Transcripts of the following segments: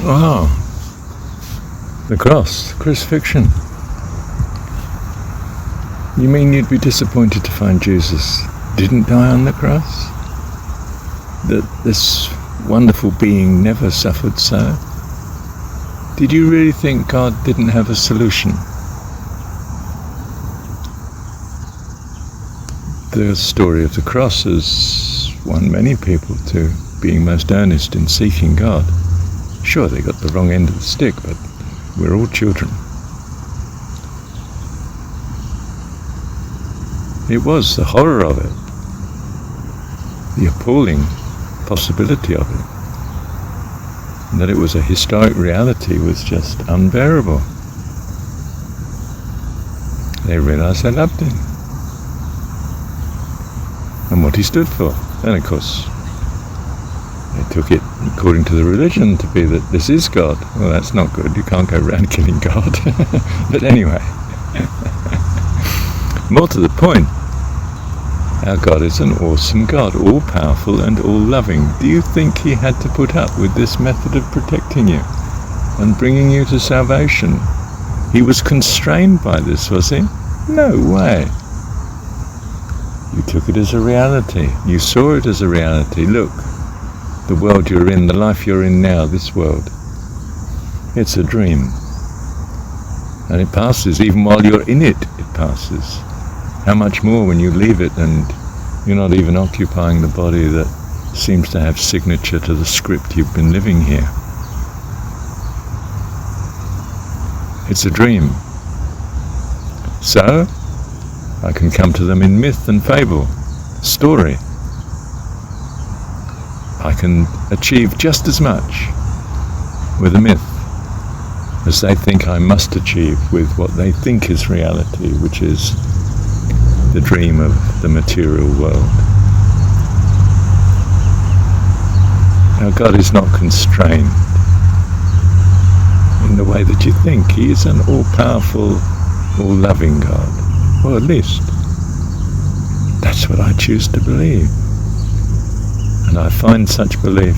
Oh, the cross, crucifixion. You mean you'd be disappointed to find Jesus didn't die on the cross? That this wonderful being never suffered so? Did you really think God didn't have a solution? The story of the cross has won many people to being most earnest in seeking God. Sure, they got the wrong end of the stick, but we're all children. It was the horror of it, the appalling possibility of it, and that it was a historic reality was just unbearable. They realized they loved him and what he stood for. And of course, they took it according to the religion to be that this is God. Well, that's not good. You can't go around killing God. But anyway, more to the point, our God is an awesome God, all-powerful and all-loving. Do you think he had to put up with this method of protecting you and bringing you to salvation? He was constrained by this, was he? No way. You took it as a reality. You saw it as a reality. Look, the world you're in, the life you're in now, this world, it's a dream. And it passes. Even while you're in it, it passes. How much more when you leave it and you're not even occupying the body that seems to have signature to the script you've been living here. It's a dream. So, I can come to them in myth and fable, story. I can achieve just as much with a myth as they think I must achieve with what they think is reality, which is the dream of the material world. Now, God is not constrained in the way that you think. He is an all-powerful, all-loving God. Or at least, that's what I choose to believe. And I find such belief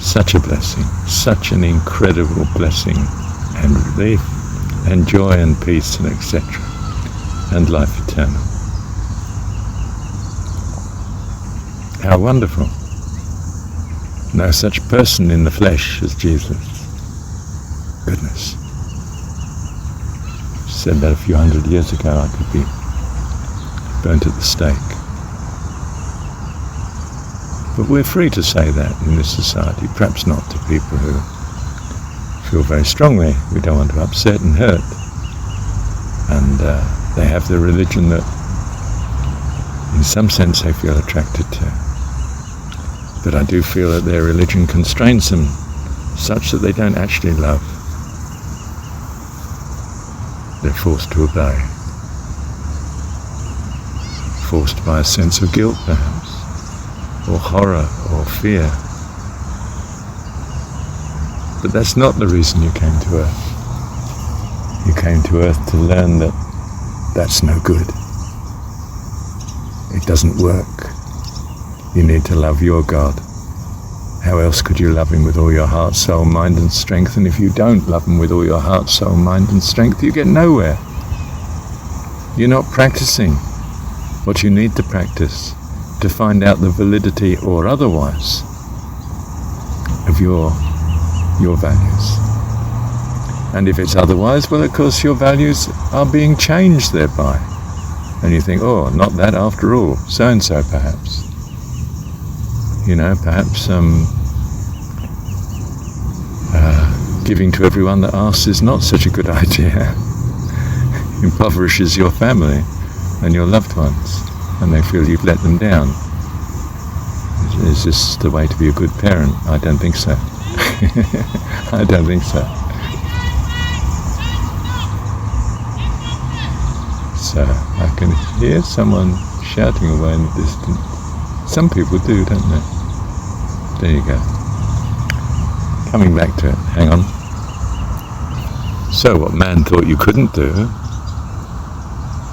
such a blessing, such an incredible blessing and relief and joy and peace and etc. and life eternal. How wonderful. No such person in the flesh as Jesus. Goodness. Said that a few hundred years ago I could be burnt at the stake. But we're free to say that in this society, perhaps not to people who feel very strongly we don't want to upset and hurt. And they have the religion that in some sense they feel attracted to. But I do feel that their religion constrains them such that they don't actually love. They're forced to obey. Forced by a sense of guilt, perhaps, or horror, or fear. But that's not the reason you came to Earth. You came to Earth to learn that that's no good. It doesn't work. You need to love your God. How else could you love him with all your heart, soul, mind and strength? And if you don't love him with all your heart, soul, mind and strength, you get nowhere. You're not practicing what you need to practice to find out the validity or otherwise of your values. And if it's otherwise, well, of course, your values are being changed thereby. And you think, oh, not that after all, so-and-so perhaps. You know, perhaps giving to everyone that asks is not such a good idea. Impoverishes your family and your loved ones, and they feel you've let them down. Is this the way to be a good parent? I don't think so. I don't think so. So I can hear someone shouting away in the distance. Some people do, don't they? There you go. Coming back to it. Hang on. So what man thought you couldn't do,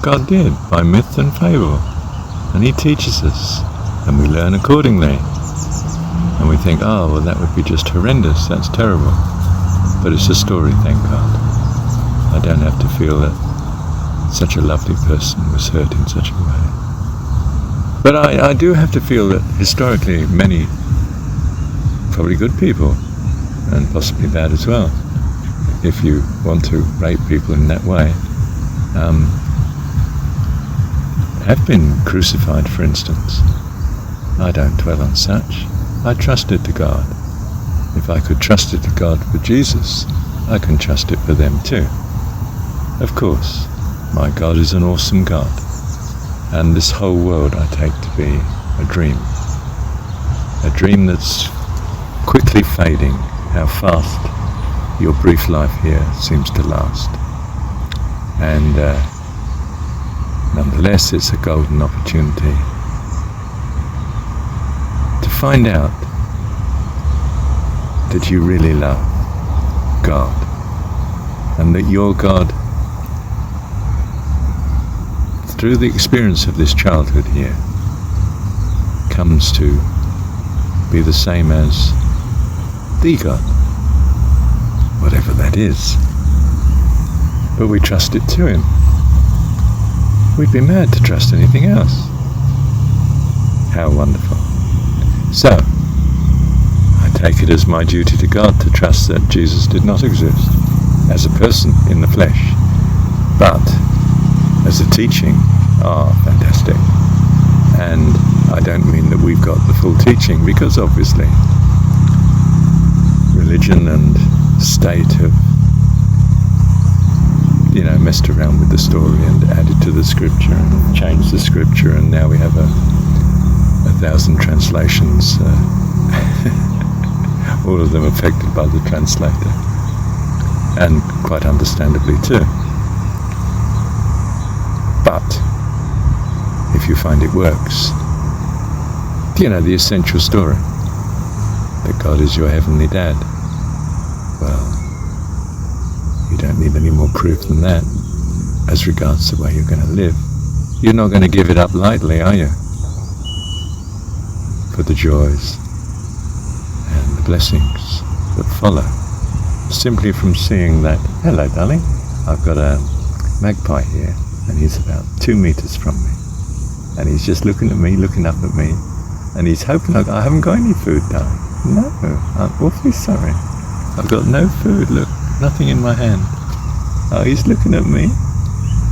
God did by myth and fable. And he teaches us, and we learn accordingly. And we think, oh, well, that would be just horrendous, that's terrible. But it's a story, thank God. I don't have to feel that such a lovely person was hurt in such a way. But I do have to feel that historically many, probably good people, and possibly bad as well, if you want to rate people in that way, have been crucified, for instance. I don't dwell on such. I trusted to God. If I could trust it to God for Jesus, I can trust it for them too. Of course, my God is an awesome God, and this whole world I take to be a dream that's quickly fading. How fast your brief life here seems to last. And nonetheless, it's a golden opportunity to find out that you really love God, and that your God, through the experience of this childhood here, comes to be the same as the God, whatever that is. But we trust it to Him. We'd be mad to trust anything else. How wonderful. So, I take it as my duty to God to trust that Jesus did not exist as a person in the flesh, but as a teaching. Fantastic. And I don't mean that we've got the full teaching, because obviously religion and state have, messed around with the story and added to the scripture and changed the scripture, and now we have a 1,000 translations, all of them affected by the translator, and quite understandably too. But if you find it works, the essential story, that God is your heavenly dad, well, you don't need any more proof than that as regards the way you're going to live. You're not going to give it up lightly, are you? For the joys and the blessings that follow simply from seeing that. Hello, darling. I've got a magpie here, and he's about 2 meters from me, and he's just looking at me, looking up at me, and he's hoping I haven't got any food, darling. No, I'm awfully sorry. I've got no food. Look, nothing in my hand. Oh, he's looking at me,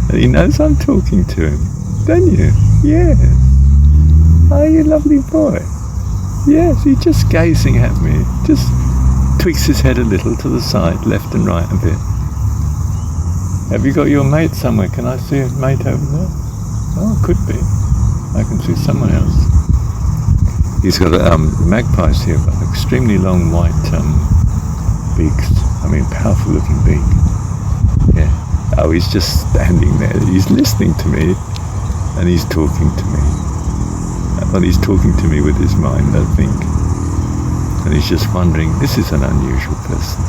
and he knows I'm talking to him. Don't you? Yes. Oh, you lovely boy. Yes, he's just gazing at me. Just tweaks his head a little to the side, left and right a bit. Have you got your mate somewhere? Can I see a mate over there? Oh, could be. I can see someone else. He's got magpies here, but extremely long white beaks. Powerful looking beak. Yeah. Oh, he's just standing there. He's listening to me, and he's talking to me. Well, he's talking to me with his mind, I think. And he's just wondering, this is an unusual person,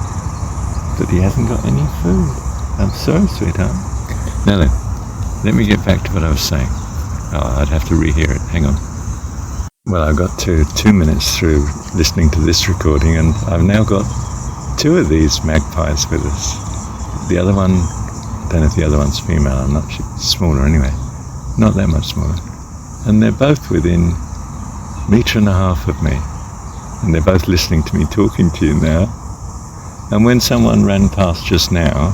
that he hasn't got any food. I'm sorry, sweetheart. Now then, let me get back to what I was saying. I'd have to rehear it. Hang on. Well, I got to 2 minutes through listening to this recording, and I've now got 2 of these magpies with us. The other one, I don't know if the other one's female, I'm not sure. Smaller anyway. Not that much smaller. And they're both within 1.5 meters of me. And they're both listening to me talking to you now. And when someone ran past just now,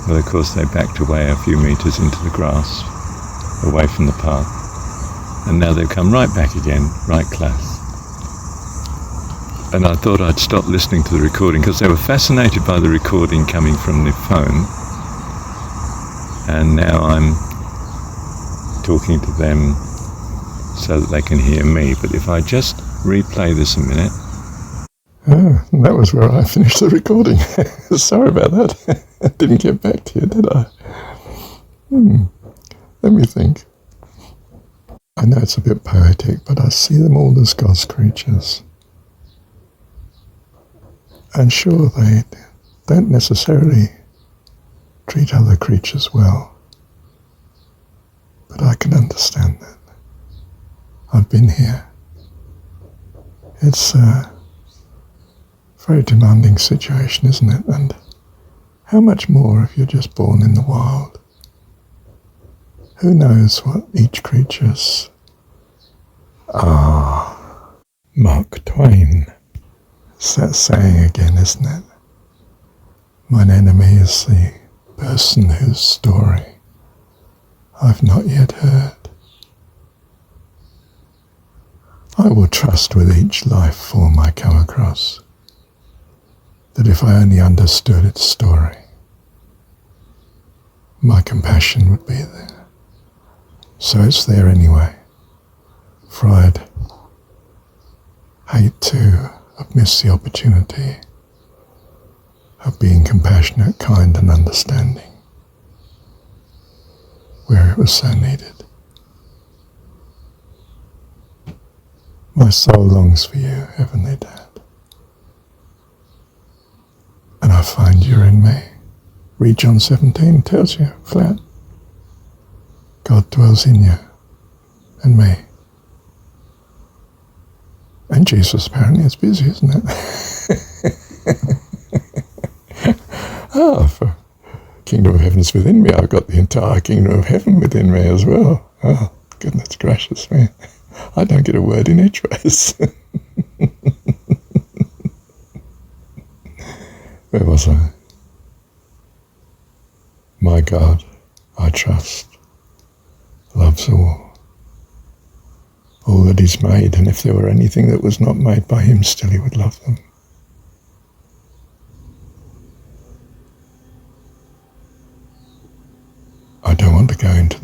well, of course they backed away a few meters into the grass, away from the path. And now they've come right back again, right close. And I thought I'd stop listening to the recording because they were fascinated by the recording coming from the phone. And now I'm talking to them so that they can hear me. But if I just replay this a minute. Oh, that was where I finished the recording. Sorry about that. I didn't get back to you, did I? Let me think. I know it's a bit poetic, but I see them all as God's creatures. And sure, they don't necessarily treat other creatures well. But I can understand that. I've been here. It's Very demanding situation, isn't it? And how much more if you're just born in the wild? Who knows what each creature's... Mark Twain. It's that saying again, isn't it? Mine enemy is the person whose story I've not yet heard. I will trust with each life form I come across that if I only understood its story, my compassion would be there. So it's there anyway, for I'd hate to have missed the opportunity of being compassionate, kind and understanding where it was so needed. My soul longs for you, Heavenly Dad, and I find you're in me. Read jon17 tells you flat, God dwells in you and me. And Jesus apparently is busy, isn't it? For Kingdom of Heaven's within me, I've got the entire Kingdom of Heaven within me as well. Oh, goodness gracious me. I don't get a word in edgeways. Where was I? My God, I trust, loves all that He's made, and if there were anything that was not made by Him, still He would love them. I don't want to go into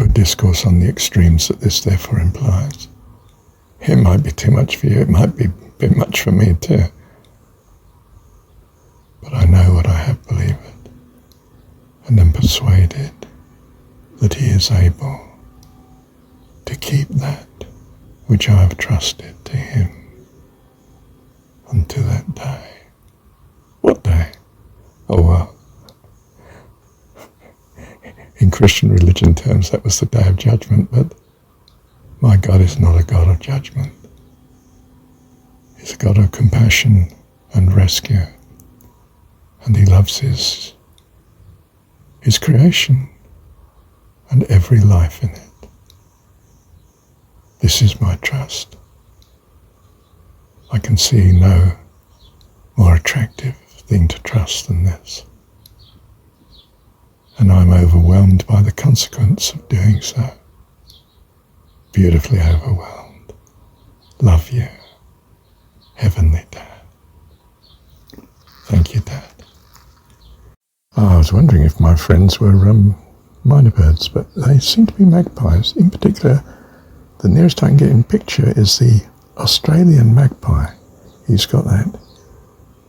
a discourse on the extremes that this therefore implies. It might be too much for you, it might be a bit much for me too. But I know what I have believed, and am persuaded that He is able to keep that which I have trusted to Him unto that day. What day? Oh well. In Christian religion terms, that was the day of judgment, but my God is not a God of judgment. He's a God of compassion and rescue, and He loves His creation and every life in it. This is my trust. I can see no more attractive thing to trust than this. And I'm overwhelmed by the consequence of doing so. Beautifully overwhelmed. Love you, Heavenly Dad. Thank you, Dad. I was wondering if my friends were minor birds, but they seem to be magpies. In particular, the nearest I can get in picture is the Australian magpie. He's got that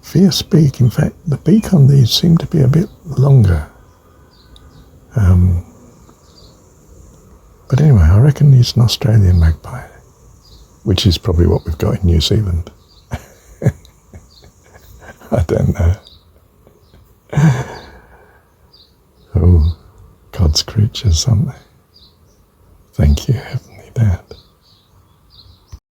fierce beak. In fact, the beak on these seem to be a bit longer. But anyway, I reckon he's an Australian magpie, which is probably what we've got in New Zealand. I don't know. Oh, God's creatures, aren't they?